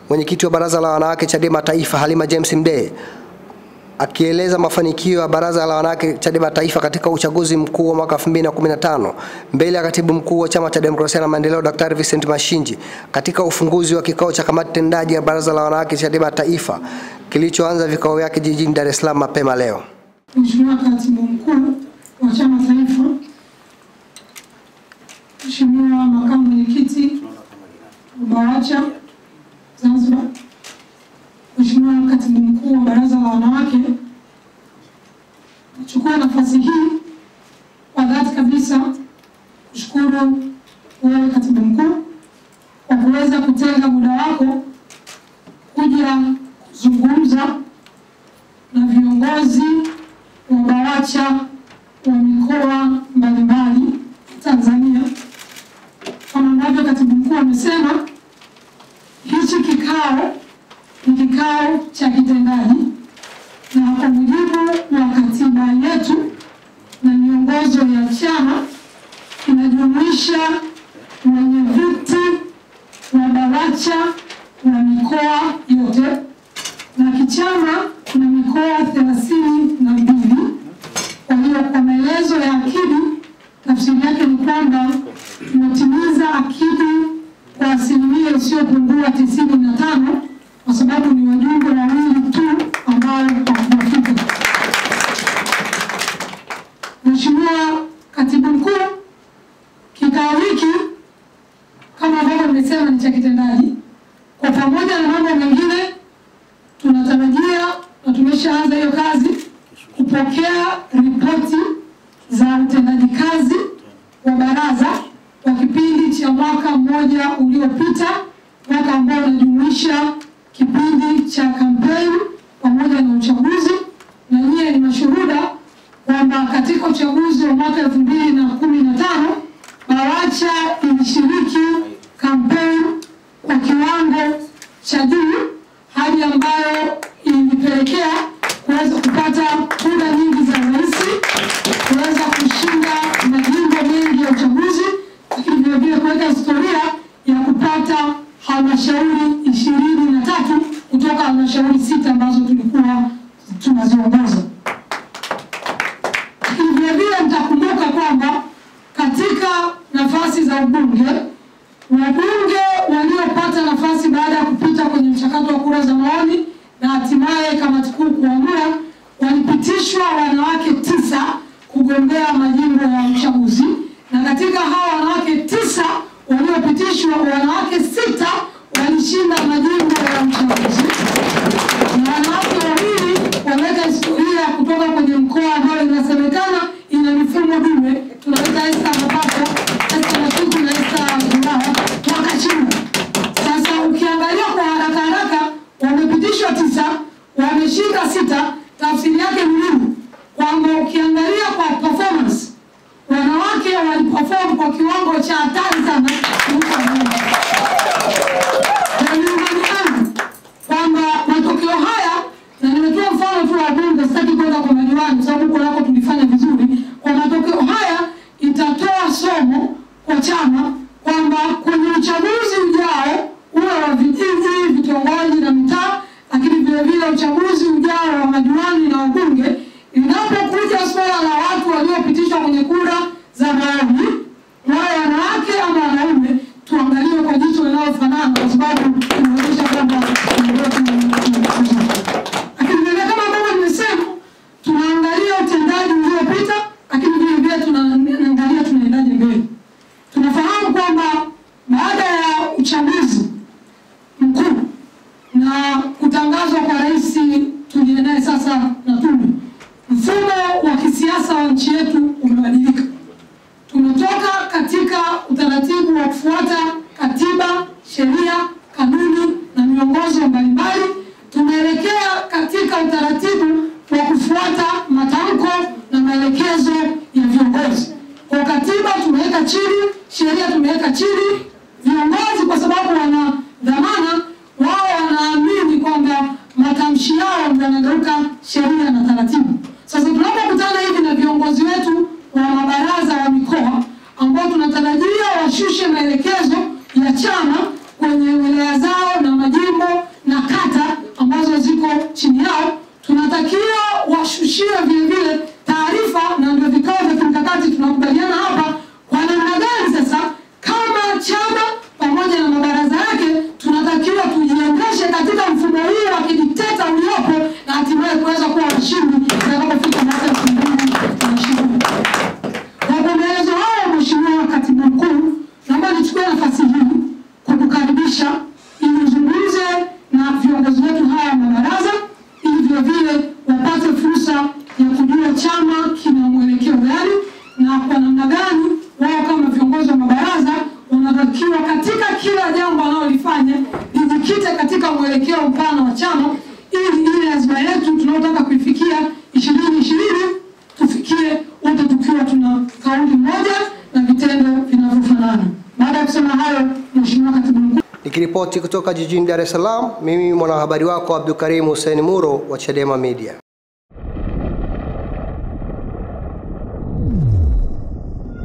Mwenyekiti wa Baraza la Wanawake Chadema Taifa Halima James Mdee akieleza mafanikio ya Baraza la Wanawake Chadema Taifa katika uchaguzi mkuu wa mwaka 2015 mbele ya Katibu Mkuu wa Chama cha Demokrasia na Maendeleo Dr. Vincent Mashinji katika ufunguzi wa kikao cha kamati tendaji ya Baraza la Wanawake Chadema Taifa kilichoanza vikao vyake jijini Dar es Salaam mapema leo. Mheshimiwa Katibu Mkuu wa Chama Taifa, Mheshimiwa Makamu Mwenyekiti BAWACHA Zanzibar, Mheshimiwa Katibu Mkuu wa Baraza la Wanawake, nachukua nafasi hii kwa dhati kabisa kushukuru wewe Katibu Mkuu kwa kuweza kutenga muda wako kuja kuzungumza na viongozi wa BAWACHA wa mikoa mbalimbali Tanzania. Kama ambavyo Katibu Mkuu amesema, hichi kikao ni kikao cha kitendaji na kwa mujibu wa katiba yetu na miongozo ya chama inajumuisha wenyeviti wa BAWACHA wa mikoa yote, na kichama kuna mikoa 32. Kwa hiyo kwa maelezo ya akidi, tafsiri yake ni kwamba tumetimiza akidi kwa asilimia isiyopungua 95, kwa sababu ni wajumbe wawili tu ambao hawakufika. Mheshimiwa Katibu Mkuu, kikao hiki kama ambavyo nimesema ni cha kitendaji. Kwa pamoja na mambo mengine, tunatarajia na tumeshaanza hiyo kazi kupokea ripoti za utendaji kazi wa baraza kwa kipindi cha mwaka mmoja uliopita, mwaka ambao unajumuisha kipindi cha kampeni pamoja na uchaguzi. Na nyie ni mashuhuda kwamba katika uchaguzi wa mwaka 2015 BAWACHA ilishiriki kampeni kwa kiwango cha juu, hali ambayo ilipelekea kuweza kupata kura nyingi za rais, kuweza kushinda majimbo mengi ya uchaguzi, lakini vile vile kuweka historia ya kupata halmashauri 23 kutoka halmashauri 6 ambazo tulikuwa tunaziongoza. Lakini vile vile mtakumbuka kwamba katika nafasi za ubunge, wabunge waliopata nafasi baada ya kupita kwenye mchakato wa kura za maoni na hatimaye kamati kuu kuamua, walipitishwa wanawake 9 kugombea majimbo ya uchaguzi, na katika hawa wanawake 9 waliopitishwa, wanawake 6 walishinda majimbo ya uchaguzi, na wanawake 2 wameweka historia kutoka kwenye mkoa ambao inasemekana ina mifumo dume, tunaweza Esther Mapato, Esther Matuku na Esther Ngao, wakashinda. Sasa ukiangalia kwa haraka wamepitishwa 9, wameshinda 6, tafsiri yake ni nini? Kwamba ukiangalia kwa performance, wanawake waliperform kwa kiwango cha hatari sana. Kwamba matokeo haya, na nimetoa mfano tu wa bunge, sitaki kwenda kwa madiwani sababu huko nako tulifanya vizuri, kwa matokeo haya itatoa somo kwa chama kwamba kwenye uchaguzi ujao uwe wa vijiji, vitongoji na mitaa, lakini vile vile uchaguzi ujao wa madiwani na wabunge, inapokuja swala la watu waliopitishwa kwenye kura za maoni, wale wanawake ama wanaume, tuangalie kwa jicho linalofanana, kwa sababu tunaonyesha kwamba lakini vile kama ambavyo nimesema, tunaangalia utendaji uliopita, lakini vile vile tunaangalia tunaendaje mbele. Tunafahamu kwamba baada ya uchaguzi mkuu na kutangazwa kwa rais tuliye naye sasa na tume, mfumo wa kisiasa wa nchi yetu umebadilika. Tumetoka katika utaratibu wa kufuata katiba, sheria, kanuni na miongozo mbalimbali, tumeelekea katika utaratibu wa kufuata matamko na maelekezo ya viongozi. Kwa katiba tumeweka chini, sheria tumeweka chini, viongozi kwa sababu wana dhamana, wao wanaamini kwamba matamshi yao yanageuka sheria na taratibu. Sasa tunapokutana hivi na viongozi wetu wa mabaraza wa mikoa ambao tunatarajia washushe maelekezo ya chama kwenye wilaya zao na majimbo Nikiripoti kutoka jijini Dar es Salaam, mimi mwanahabari wako Abdul Karim Hussein Muro wa Chadema Media.